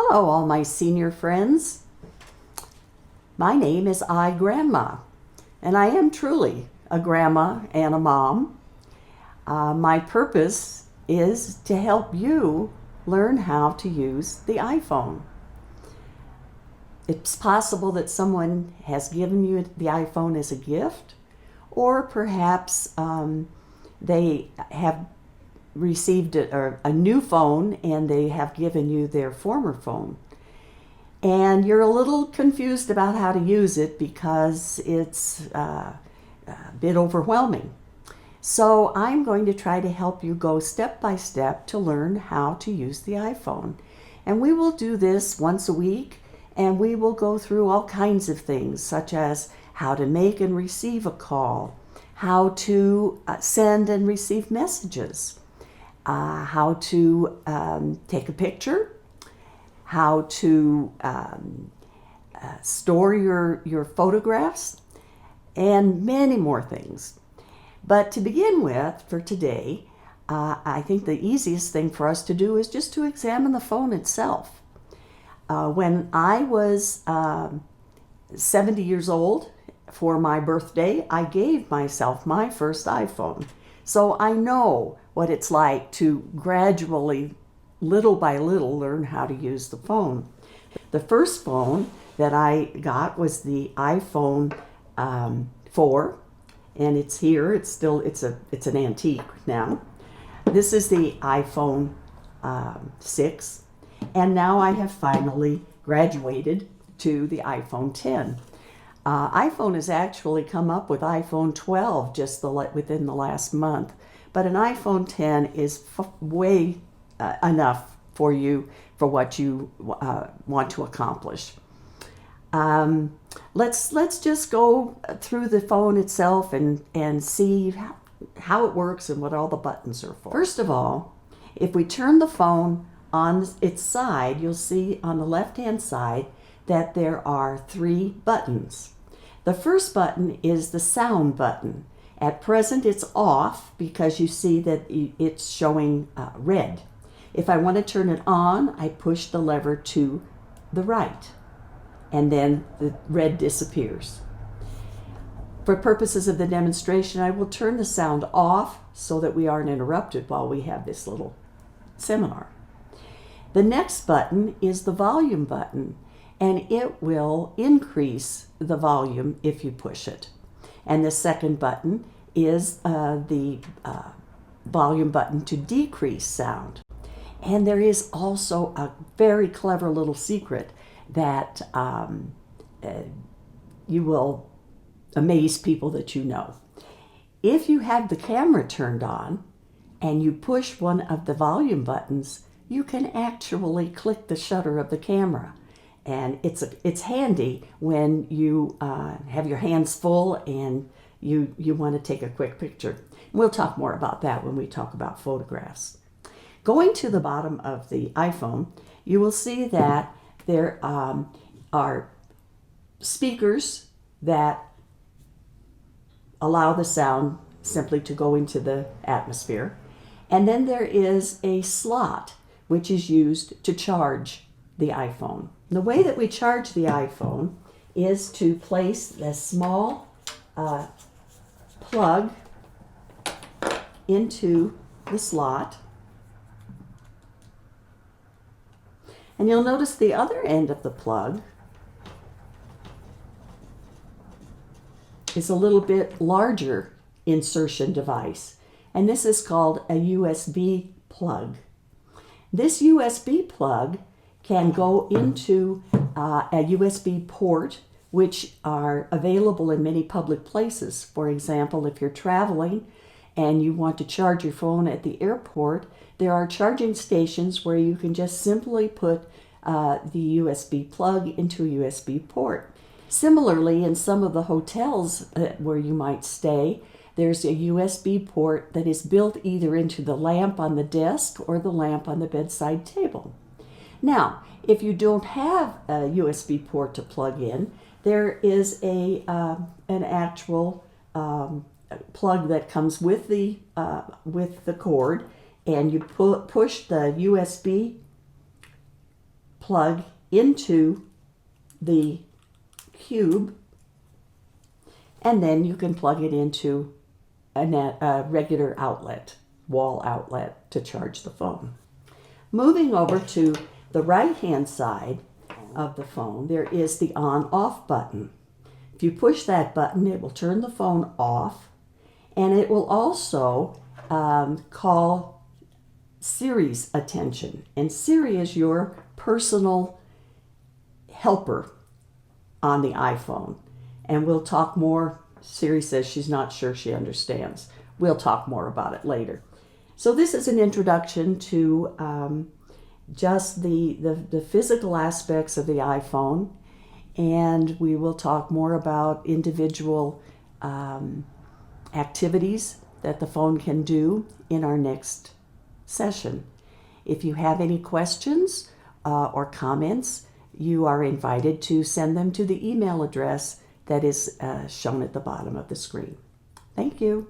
Hello, all my senior friends. My name is iGrandma, and I am truly a grandma and a mom. My purpose is to help you learn how to use the iPhone. It's possible that someone has given you the iPhone as a gift, or perhaps they have received a new phone and they have given you their former phone. And you're a little confused about how to use it because it's a bit overwhelming. So I'm going to try to help you go step by step to learn how to use the iPhone. And we will do this once a week, and we will go through all kinds of things, such as how to make and receive a call, how to send and receive messages, how to take a picture, how to store your photographs, and many more things. But to begin with, for today, I think the easiest thing for us to do is just to examine the phone itself. When I was 70 years old for my birthday, I gave myself my first iPhone. So I know what it's like to gradually, little by little, learn how to use the phone. The first phone that I got was the iPhone 4, and it's here. It's an antique now. This is the iPhone 6, and now I have finally graduated to the iPhone 10. iPhone has actually come up with iPhone 12 just within the last month, but an iPhone 10 is way enough for you for what you want to accomplish. Let's just go through the phone itself and see how it works and what all the buttons are for. First of all, if we turn the phone on its side, you'll see on the left-hand side that there are 3 buttons. The first button is the sound button. At present, it's off because you see that it's showing red. If I want to turn it on, I push the lever to the right, and then the red disappears. For purposes of the demonstration, I will turn the sound off so that we aren't interrupted while we have this little seminar. The next button is the volume button, and it will increase the volume if you push it. And the second button is the volume button to decrease sound. And there is also a very clever little secret that you will amaze people that you know. If you have the camera turned on and you push one of the volume buttons, you can actually click the shutter of the camera. And it's handy when you have your hands full and you want to take a quick picture. We'll talk more about that when we talk about photographs. Going to the bottom of the iPhone, you will see that there are speakers that allow the sound simply to go into the atmosphere. And then there is a slot which is used to charge the iPhone. The way that we charge the iPhone is to place a small plug into the slot. And you'll notice the other end of the plug is a little bit larger insertion device. And this is called a USB plug. This USB plug can go into a USB port, which are available in many public places. For example, if you're traveling and you want to charge your phone at the airport, there are charging stations where you can just simply put the USB plug into a USB port. Similarly, in some of the hotels where you might stay, there's a USB port that is built either into the lamp on the desk or the lamp on the bedside table. Now, if you don't have a USB port to plug in, there is an actual plug that comes with the cord, and you push the USB plug into the cube, and then you can plug it into a regular outlet, wall outlet, to charge the phone. Moving over to the right-hand side of the phone, there is the on-off button. If you push that button, it will turn the phone off, and it will also call Siri's attention. And Siri is your personal helper on the iPhone. And we'll talk more. Siri says she's not sure she understands. We'll talk more about it later. So this is an introduction to just the physical aspects of the iPhone, and we will talk more about individual activities that the phone can do in our next session. If you have any questions or comments, you are invited to send them to the email address that is shown at the bottom of the screen. Thank you.